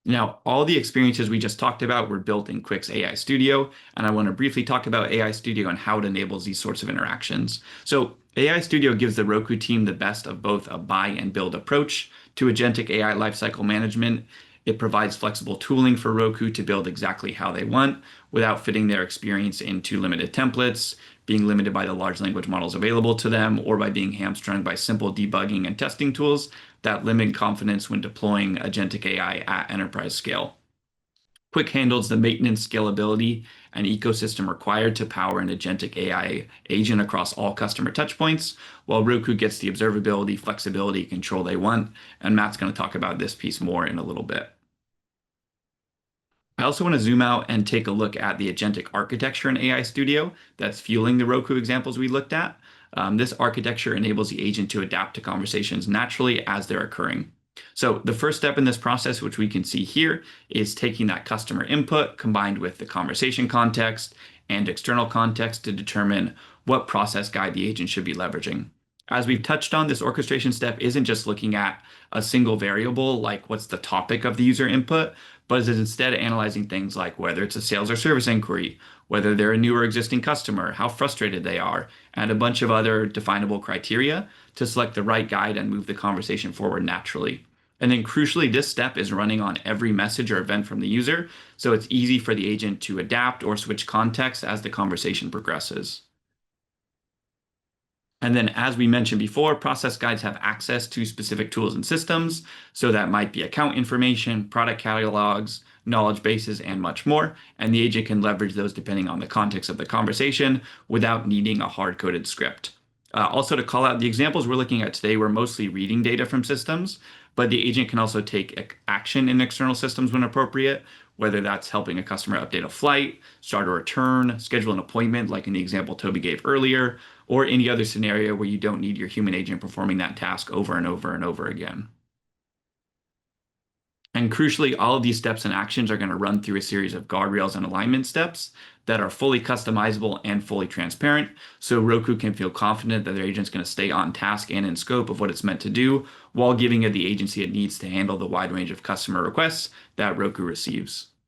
Now, all the experiences we just talked about were built in Quiq's AI Studio, and I want to briefly talk about AI Studio and how it enables these sorts of interactions. So AI Studio gives the Roku team the best of both a buy and build approach to agentic AI lifecycle management. It provides flexible tooling for Roku to build exactly how they want without fitting their experience into limited templates, being limited by the large language models available to them, or by being hamstrung by simple debugging and testing tools that limit confidence when deploying agentic AI at enterprise scale. Quiq handles the maintenance, scalability, and ecosystem required to power an agentic AI agent across all customer touchpoints, while Roku gets the observability, flexibility, control they want. And Matt's going to talk about this piece more in a little bit. I also want to zoom out and take a look at the agentic architecture in AI Studio that's fueling the Roku examples we looked at. This architecture enables the agent to adapt to conversations naturally as they're occurring. So the first step in this process, which we can see here, is taking that customer input combined with the conversation context and external context to determine what process guide the agent should be leveraging. As we've touched on, this orchestration step isn't just looking at a single variable, like what's the topic of the user input, but is instead analyzing things like whether it's a sales or service inquiry, whether they're a new or existing customer, how frustrated they are, and a bunch of other definable criteria to select the right guide and move the conversation forward naturally. And then crucially, this step is running on every message or event from the user, so it's easy for the agent to adapt or switch context as the conversation progresses. And then, as we mentioned before, process guides have access to specific tools and systems. So that might be account information, product catalogs, knowledge bases, and much more. And the agent can leverage those depending on the context of the conversation without needing a hard-coded script. Also, to call out, the examples we're looking at today were mostly reading data from systems, but the agent can also take action in external systems when appropriate, whether that's helping a customer update a flight, start a return, schedule an appointment, like in the example Toby gave earlier, or any other scenario where you don't need your human agent performing that task over and over and over again. And crucially, all of these steps and actions are going to run through a series of guardrails and alignment steps that are fully customizable and fully transparent, so Roku can feel confident that their agent's going to stay on task and in scope of what it's meant to do, while giving it the agency it needs to handle the wide range of customer requests that Roku receives.